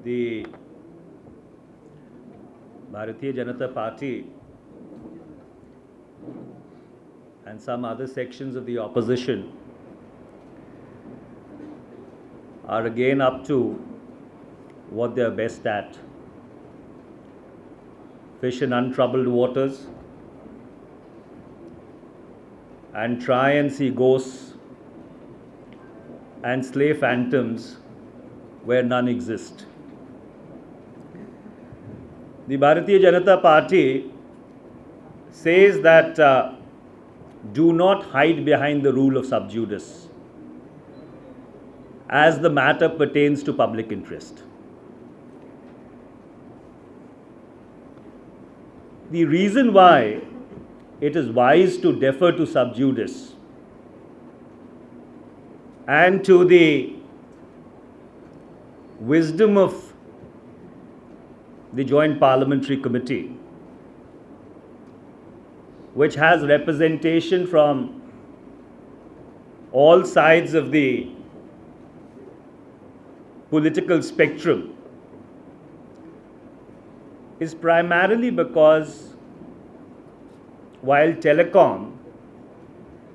the Bharatiya Janata Party and some other sections of the opposition are again up to what they are best at: fish in untroubled waters and try and see ghosts and slay phantoms where none exist. The Bharatiya Janata Party says that do not hide behind the rule of sub judice as the matter pertains to public interest. The reason why it is wise to defer to sub judice and to the wisdom of the Joint Parliamentary Committee, which has representation from all sides of the political spectrum, is primarily because while telecom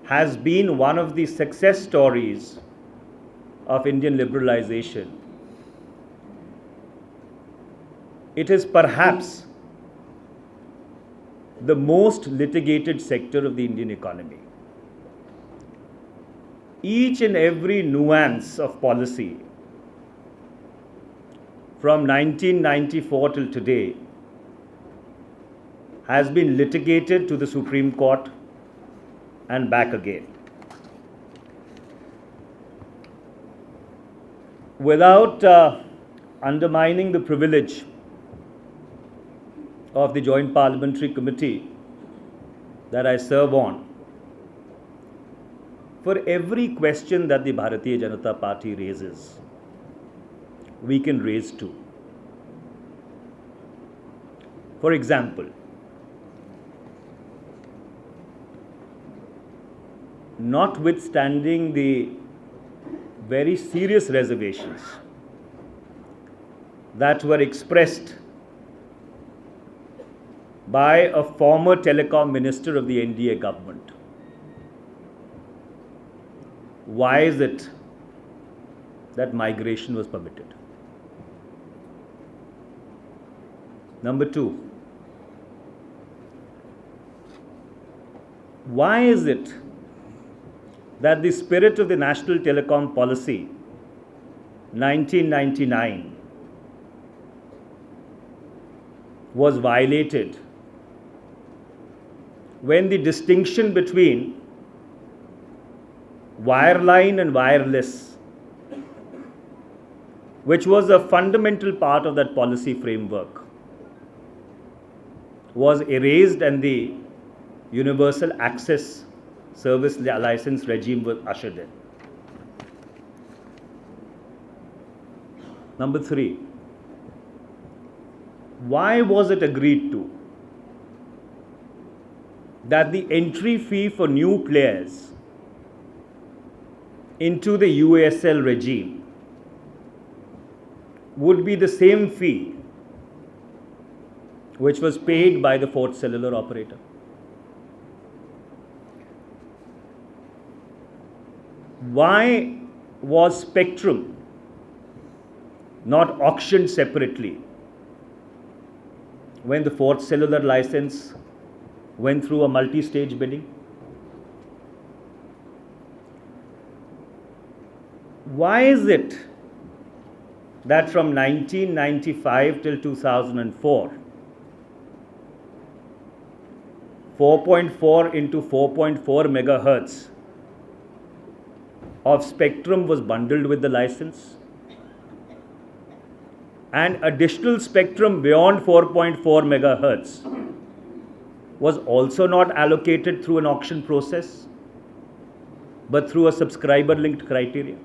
has been one of the success stories of Indian liberalization, it is perhaps the most litigated sector of the Indian economy. Each and every nuance of policy from 1994 till today has been litigated to the Supreme Court and back again. Without undermining the privilege of the Joint Parliamentary Committee that I serve on, for every question that the Bharatiya Janata Party raises, we can raise two. For example, notwithstanding the very serious reservations that were expressed by a former telecom minister of the NDA government, why is it that migration was permitted? Number two, why is it that the spirit of the National Telecom Policy 1999 was violated when the distinction between wireline and wireless, which was a fundamental part of that policy framework, was erased and the universal access service license regime was ushered in? Number three, why was it agreed to that the entry fee for new players into the UASL regime would be the same fee which was paid by the fourth cellular operator? Why was spectrum not auctioned separately when the fourth cellular license went through a multi-stage bidding? Why is it that from 1995 till 2004, 4.4 into 4.4 megahertz of spectrum was bundled with the license, and additional spectrum beyond 4.4 megahertz was also not allocated through an auction process, but through a subscriber-linked criteria?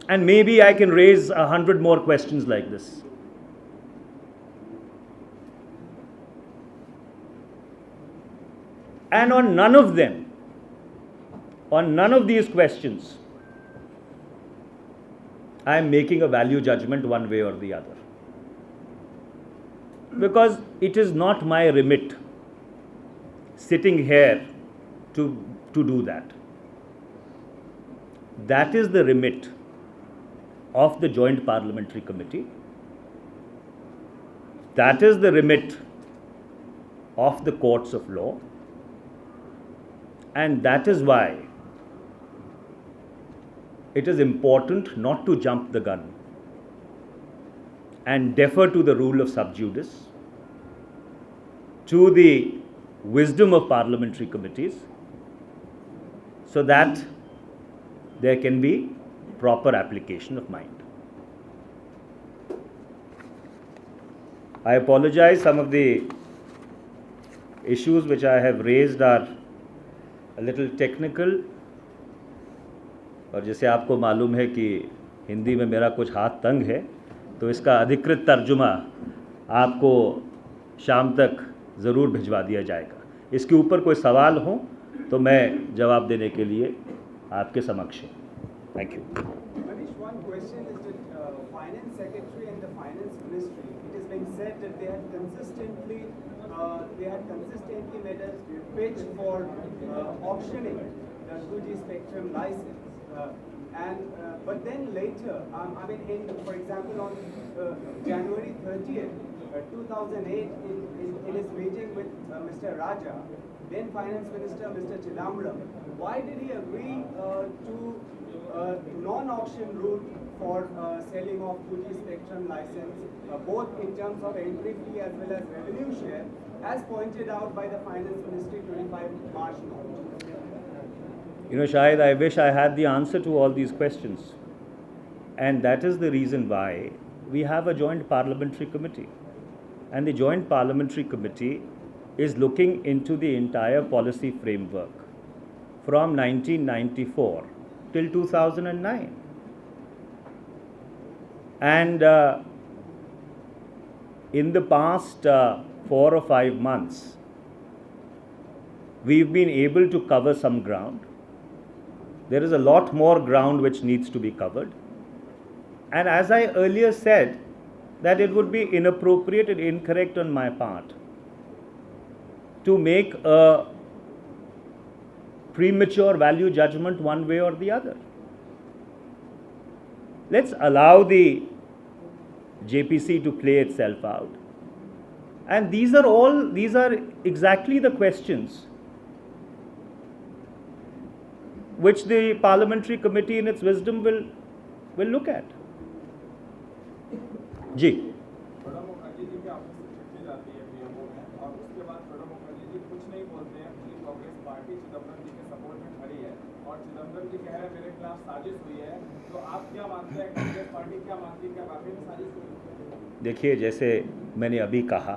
And maybe I can raise 100 more questions like this. And on none of them, on none of these questions, I am making a value judgment one way or the other. Because it is not my remit sitting here to do that. That is the remit of the Joint Parliamentary Committee. That is the remit of the courts of law. And that is why it is important not to jump the gun and defer to the rule of sub judice, to the wisdom of parliamentary committees, so that there can be proper application of mind. I apologize, some of the issues which I have raised are a little technical, और जैसे आपको मालूम है कि हिंदी में मेरा कुछ हाथ तंग है, तो इसका अधिकृत तर्जुमा आपको शाम तक ज़रूर भिजवा दिया जाएगा. इसके ऊपर कोई सवाल हो तो मैं जवाब देने के लिए आपके समक्ष हूँ. Thank you. Manish, one question is that Finance Secretary and the Finance Ministry, it has been said that they had consistently made a pitch for auctioning the 2G spectrum license. But then later, for example, on January 30th, 2008, in his meeting with Mr. Raja, then Finance Minister Mr. Chidambaram, why did he agree to non-auction route for selling of 2G spectrum license, both in terms of entry fee as well as revenue share, as pointed out by the Finance Ministry 25 March note? You know, Shahid, I wish I had the answer to all these questions. And that is the reason why we have a joint parliamentary committee. And the joint parliamentary committee is looking into the entire policy framework from 1994 till 2009. And in the past 4 or 5 months, we've been able to cover some ground. There is a lot more ground which needs to be covered. And as I earlier said, that it would be inappropriate and incorrect on my part to make a premature value judgment one way or the other. Let's allow the JPC to play itself out. And these are exactly the questions which the parliamentary committee in its wisdom will look at. जी. प्रणब मुखर्जी जी की आपसे चिट्ठी जाती है PMO में, और उसके बाद प्रणब मुखर्जी जी कुछ नहीं बोलते हैं कि कांग्रेस पार्टी चिदम्बरम जी के सपोर्ट में खड़ी है, और चिदम्बरम जी कह रहे हैं मेरे खिलाफ साजिश हुई है. तो आप क्या मानते हैं, कांग्रेस पार्टी क्या मानती है, क्या वाकई में साजिश हुई? देखिए, जैसे मैंने अभी कहा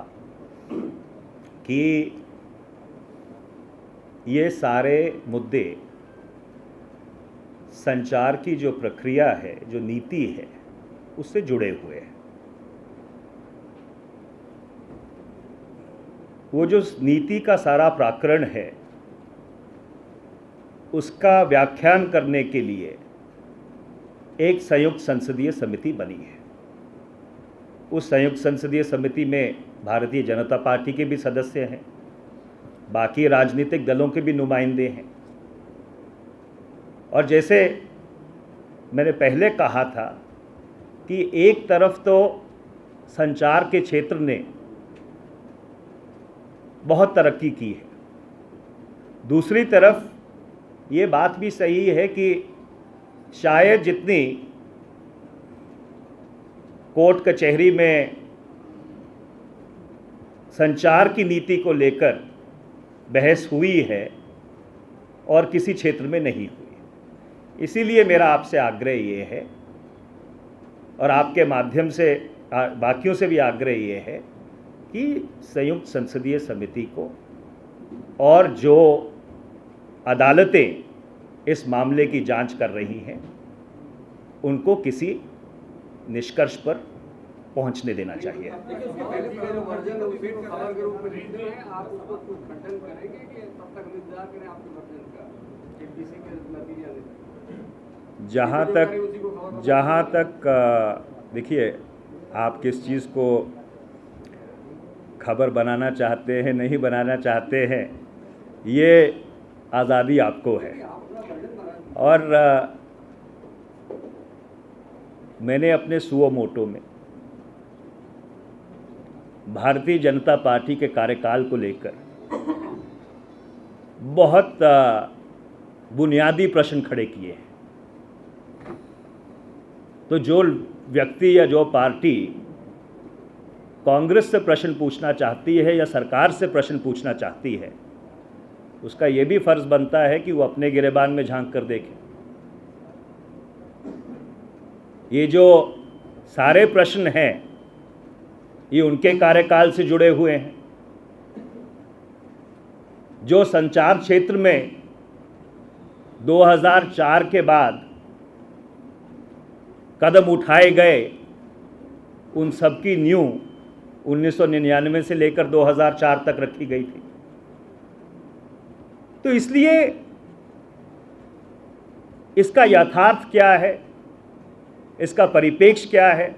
कि ये सारे मुद्दे संचार की जो प्रक्रिया है, जो नीति है, उससे जुड़े हुए हैं. वो जो नीति का सारा प्रकरण है, उसका व्याख्यान करने के लिए एक संयुक्त संसदीय समिति बनी है. उस संयुक्त संसदीय समिति में भारतीय जनता पार्टी के भी सदस्य हैं, बाकी राजनीतिक दलों के भी नुमाइंदे हैं. और जैसे मैंने पहले कहा था कि एक तरफ तो संचार के क्षेत्र ने बहुत तरक्की की है, दूसरी तरफ ये बात भी सही है कि शायद जितनी कोर्ट कचहरी में संचार की नीति को लेकर बहस हुई है और किसी क्षेत्र में नहीं हुई. इसीलिए मेरा आपसे आग्रह ये है, और आपके माध्यम से बाकियों से भी आग्रह ये है कि संयुक्त संसदीय समिति को और जो अदालतें इस मामले की जांच कर रही हैं उनको किसी निष्कर्ष पर पहुंचने देना चाहिए. जहाँ तक देखिए, आप किस चीज़ को खबर बनाना चाहते हैं, नहीं बनाना चाहते हैं, ये आज़ादी आपको है। और मैंने अपने सुओ मोटो में भारतीय जनता पार्टी के कार्यकाल को लेकर बहुत बुनियादी प्रश्न खड़े किए हैं। तो जो व्यक्ति या जो पार्टी कांग्रेस से प्रश्न पूछना चाहती है या सरकार से प्रश्न पूछना चाहती है, उसका ये भी फर्ज बनता है कि वो अपने गिरेबान में झांक कर देखे। ये जो सारे प्रश्न हैं, ये उनके कार्यकाल से जुड़े हुए हैं। जो संचार क्षेत्र में 2004 के बाद कदम उठाए गए, उन सब की नींव 1999 से लेकर 2004 तक रखी गई थी। तो इसलिए इसका यथार्थ क्या है, इसका परिप्रेक्ष्य क्या है,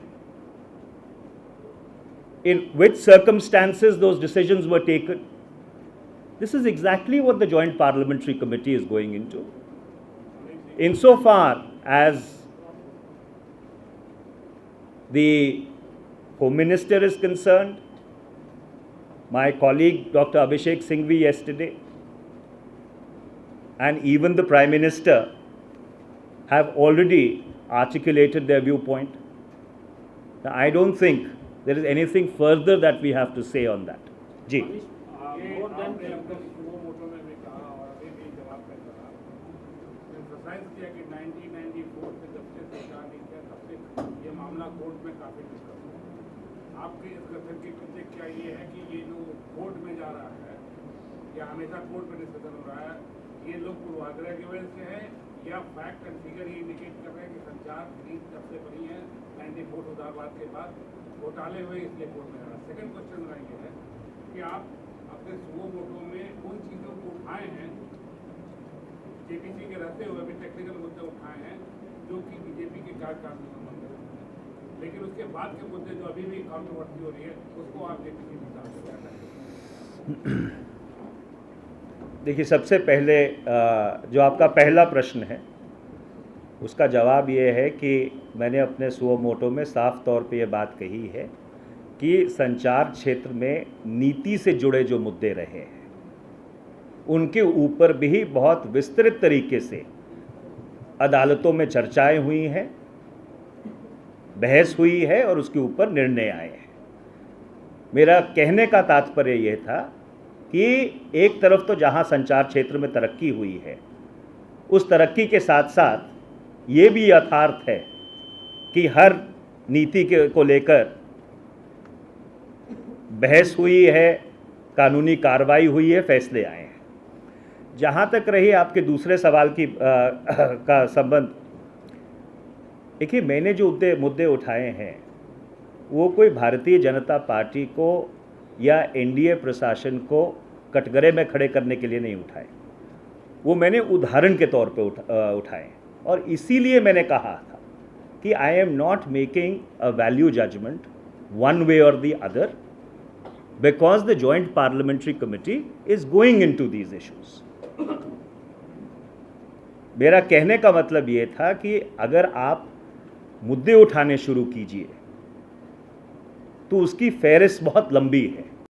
in which circumstances those decisions were taken, this is exactly what the Joint Parliamentary Committee is going into. Insofar as the Home Minister is concerned, my colleague Dr. Abhishek Singhvi yesterday, and even the Prime Minister have already articulated their viewpoint. Now, I don't think there is anything further that we have to say on that. जी। आपके इस कथन के पीछे क्या ये है कि ये जो कोर्ट में जा रहा है या हमेशा कोर्ट में डिस्कशन हो रहा है, ये लोग पूर्वाग्रह की वजह से है या फैक्ट एंड फिगर ये इंडिकेट कर रहे हैं कि संचार नीति तब से बनी है 94 उदारवाद के बाद, घोटाले हुए इसलिए कोर्ट में जा रहा है। सेकंड क्वेश्चन मेरा ये है कि आप अपने सुओ मोटो में उन चीज़ों को उठाए हैं, जेपीसी के रहते हुए भी टेक्निकल मुद्दे उठाए हैं जो कि बीजेपी के कार्यकाल से संबंधित है, लेकिन उसके बाद के मुद्दे जो अभी भी कंट्रोवर्सी हो रही है उसको आप जेपीसी के हिसाब से क्या करें? देखिए, सबसे पहले जो आपका पहला प्रश्न है उसका जवाब ये है कि मैंने अपने सुओ मोटो में साफ तौर पे ये बात कही है कि संचार क्षेत्र में नीति से जुड़े जो मुद्दे रहे हैं उनके ऊपर भी बहुत विस्तृत तरीके से अदालतों में चर्चाएं हुई हैं, बहस हुई है और उसके ऊपर निर्णय आए हैं। मेरा कहने का तात्पर्य यह था कि एक तरफ तो जहां संचार क्षेत्र में तरक्की हुई है, उस तरक्की के साथ साथ ये भी यथार्थ है कि हर नीति को लेकर बहस हुई है, कानूनी कार्रवाई हुई है, फैसले आए हैं। जहाँ तक रही आपके दूसरे सवाल की का संबंध, देखिए, मैंने जो मुद्दे उठाए हैं वो कोई भारतीय जनता पार्टी को या एनडीए प्रशासन को कटघरे में खड़े करने के लिए नहीं उठाए, वो मैंने उदाहरण के तौर पे उठाए। और इसीलिए मैंने कहा था कि I am not making a value judgment one way और the other because the joint parliamentary committee is going into these issues. मेरा कहने का मतलब ये था कि अगर आप मुद्दे उठाने शुरू कीजिए तो उसकी फहरिस्त बहुत लंबी है।